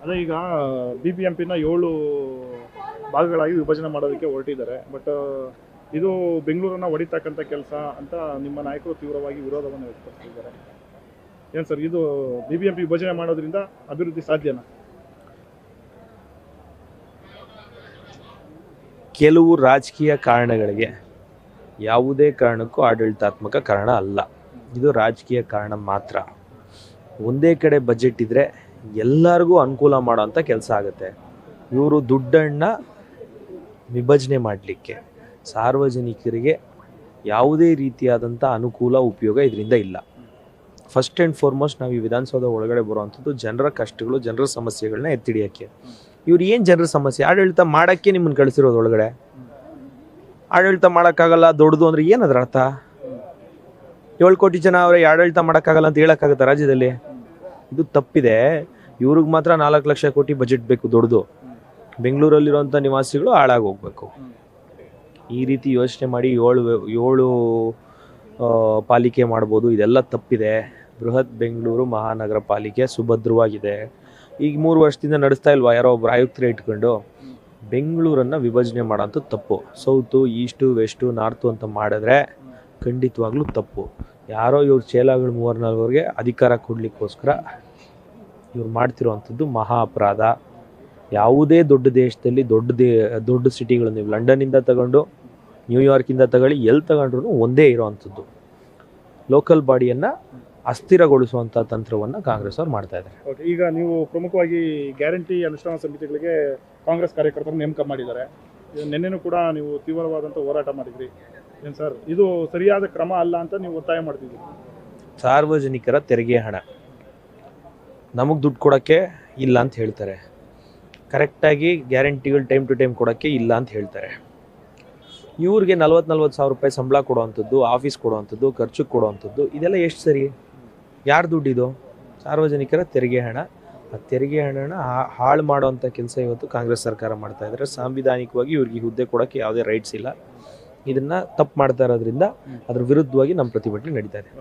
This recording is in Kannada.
ಅದೇ ಈಗ BBMP ನ 7 ಭಾಗಗಳಾಗಿ ವಿಭಜನೆ ಮಾಡೋದಕ್ಕೆ ಹೊರಟಿದ್ದಾರೆ. ಬಟ್ ಇದು ಬೆಂಗಳೂರನ್ನ ಹೊಡಿತಕ್ಕಂಥ ಕೆಲಸ ಅಂತ ನಿಮ್ಮ ನಾಯಕರು ತೀವ್ರವಾಗಿ ವಿರೋಧವನ್ನು ವ್ಯಕ್ತಪಡಿಸಿದ್ದಾರೆ. ಏನು ಸರ್, ಇದು BBMP ವಿಭಜನೆ ಮಾಡೋದ್ರಿಂದ ಅಭಿವೃದ್ಧಿ ಸಾಧ್ಯನಾ? ಕೆಲವು ರಾಜಕೀಯ ಕಾರಣಗಳಿಗೆ ಯಾವುದೇ ಕಾರಣಕ್ಕೂ ಆಡಳಿತಾತ್ಮಕ ಕಾರಣ ಅಲ್ಲ, ಇದು ರಾಜಕೀಯ ಕಾರಣ ಮಾತ್ರ. ಒಂದೇ ಕಡೆ ಬಜೆಟ್ ಇದ್ದರೆ ಎಲ್ಲರಿಗೂ ಅನುಕೂಲ ಮಾಡೋಂಥ ಕೆಲಸ ಆಗುತ್ತೆ. ಇವರು ದುಡ್ಡನ್ನು ವಿಭಜನೆ ಮಾಡಲಿಕ್ಕೆ ಸಾರ್ವಜನಿಕರಿಗೆ ಯಾವುದೇ ರೀತಿಯಾದಂಥ ಅನುಕೂಲ ಉಪಯೋಗ ಇದರಿಂದ ಇಲ್ಲ. ಫಸ್ಟ್ ಆ್ಯಂಡ್ ಫಾರ್ಮೋಸ್ಟ್ ನಾವು ಈ ವಿಧಾನಸೌಧ ಒಳಗಡೆ ಬರುವಂಥದ್ದು ಜನರ ಕಷ್ಟಗಳು, ಜನರ ಸಮಸ್ಯೆಗಳನ್ನ ಎತ್ತಿಡಿಯೋಕ್ಕೆ. ಇವ್ರು ಏನು ಜನರ ಸಮಸ್ಯೆ ಆಡಳಿತ ಮಾಡೋಕ್ಕೆ ನಿಮ್ಮನ್ನು ಕಳಿಸಿರೋದು ಒಳಗಡೆ. ಆಡಳಿತ ಮಾಡೋಕ್ಕಾಗಲ್ಲ ದೊಡ್ಡದು ಅಂದರೆ ಏನದ್ರ ಅರ್ಥ? 7 ಕೋಟಿ ಜನ ಅವರೇ ಆಡಳಿತ ಮಾಡೋಕ್ಕಾಗಲ್ಲ ಅಂತ ಹೇಳೋಕ್ಕಾಗತ್ತಾ ರಾಜ್ಯದಲ್ಲಿ? ಇದು ತಪ್ಪಿದೆ. ಇವ್ರಿಗೆ ಮಾತ್ರ 4 ಲಕ್ಷ ಕೋಟಿ ಬಜೆಟ್ ಬೇಕು ದೊಡ್ಡದು, ಬೆಂಗಳೂರಲ್ಲಿರುವಂಥ ನಿವಾಸಿಗಳು ಹಾಳಾಗಿ ಹೋಗ್ಬೇಕು. ಈ ರೀತಿ ಯೋಚನೆ ಮಾಡಿ 7 ಪಾಲಿಕೆ ಮಾಡ್ಬೋದು, ಇದೆಲ್ಲ ತಪ್ಪಿದೆ. ಬೃಹತ್ ಬೆಂಗಳೂರು ಮಹಾನಗರ ಪಾಲಿಕೆ ಸುಭದ್ರವಾಗಿದೆ. ಈಗ 3 ವರ್ಷದಿಂದ ನಡೆಸ್ತಾ ಇಲ್ವಾ ಯಾರೋ ಒಬ್ರು ಆಯುಕ್ತರೇ ಇಟ್ಕೊಂಡು? ಬೆಂಗಳೂರನ್ನು ವಿಭಜನೆ ಮಾಡೋಂಥ ತಪ್ಪು. ಸೌತು, ಈಸ್ಟು, ವೆಸ್ಟು, ನಾರ್ತು ಅಂತ ಮಾಡಿದ್ರೆ ಖಂಡಿತವಾಗ್ಲೂ ತಪ್ಪು. ಯಾರೋ ಇವ್ರ ಚೇಲಾಗಳು 3-4 ಅಧಿಕಾರ ಕೊಡಲಿಕ್ಕೋಸ್ಕರ ಇವ್ರು ಮಾಡ್ತಿರೋವಂಥದ್ದು ಮಹಾ ಅಪರಾಧ. ಯಾವುದೇ ದೊಡ್ಡ ದೇಶದಲ್ಲಿ ದೊಡ್ಡ ಸಿಟಿಗಳು ನೀವು ಲಂಡನ್ನಿಂದ ತಗೊಂಡು ನ್ಯೂಯಾರ್ಕಿಂದ ತಗೊಳ್ಳಿ, ಎಲ್ಲಿ ತಗೊಂಡ್ರು ಒಂದೇ ಇರೋವಂಥದ್ದು. ಲೋಕಲ್ ಬಾಡಿಯನ್ನು ಅಸ್ಥಿರಗೊಳಿಸುವಂಥ ತಂತ್ರವನ್ನು ಕಾಂಗ್ರೆಸ್ ಅವ್ರು ಮಾಡ್ತಾ ಇದ್ದಾರೆ. ಓಕೆ, ಈಗ ನೀವು ಪ್ರಮುಖವಾಗಿ ಗ್ಯಾರಂಟಿ ಅನುಷ್ಠಾನ ಸಮಿತಿಗಳಿಗೆ ಕಾಂಗ್ರೆಸ್ ಕಾರ್ಯಕರ್ತರು ನೇಮಕ ಮಾಡಿದ್ದಾರೆ. ನಿನ್ನೆನೂ ಕೂಡ ನೀವು ತೀವ್ರವಾದಂಥ ಹೋರಾಟ ಮಾಡಿದ್ರಿ. ಏನು ಸರ್, ಇದು ಸರಿಯಾದ ಕ್ರಮ ಅಲ್ಲ ಅಂತ ನೀವು ಒತ್ತಾಯ ಮಾಡ್ತಿದ್ದೀರಿ? ಸಾರ್ವಜನಿಕರ ತೆರಿಗೆ ಹಣ ನಮಗೆ ದುಡ್ಡು ಕೊಡೋಕ್ಕೆ ಇಲ್ಲ ಅಂತ ಹೇಳ್ತಾರೆ, ಕರೆಕ್ಟಾಗಿ ಗ್ಯಾರಂಟಿಗಳು ಟೈಮ್ ಟು ಟೈಮ್ ಕೊಡೋಕ್ಕೆ ಇಲ್ಲ ಅಂತ ಹೇಳ್ತಾರೆ. ಇವ್ರಿಗೆ 40-40 ಸಾವಿರ ರೂಪಾಯಿ ಸಂಬಳ ಕೊಡುವಂಥದ್ದು, ಆಫೀಸ್ ಕೊಡುವಂಥದ್ದು, ಖರ್ಚಿಗೆ ಕೊಡುವಂಥದ್ದು, ಇದೆಲ್ಲ ಎಷ್ಟು ಸರಿ? ಯಾರು ದುಡ್ಡಿದು? ಸಾರ್ವಜನಿಕರ ತೆರಿಗೆ ಹಣ. ಆ ತೆರಿಗೆ ಹಣನ ಹಾಳು ಮಾಡೋವಂಥ ಕೆಲಸ ಇವತ್ತು ಕಾಂಗ್ರೆಸ್ ಸರ್ಕಾರ ಮಾಡ್ತಾ ಇದ್ದಾರೆ. ಸಾಂವಿಧಾನಿಕವಾಗಿ ಇವ್ರಿಗೆ ಹುದ್ದೆ ಕೊಡೋಕ್ಕೆ ಯಾವುದೇ ರೈಟ್ಸ್ ಇಲ್ಲ. ಇದನ್ನು ತಪ್ಪು ಮಾಡ್ತಾ ಇರೋದ್ರಿಂದ ಅದ್ರ ವಿರುದ್ಧವಾಗಿ ನಮ್ಮ ಪ್ರತಿಭಟನೆ ನಡೀತಾ ಇದೆ.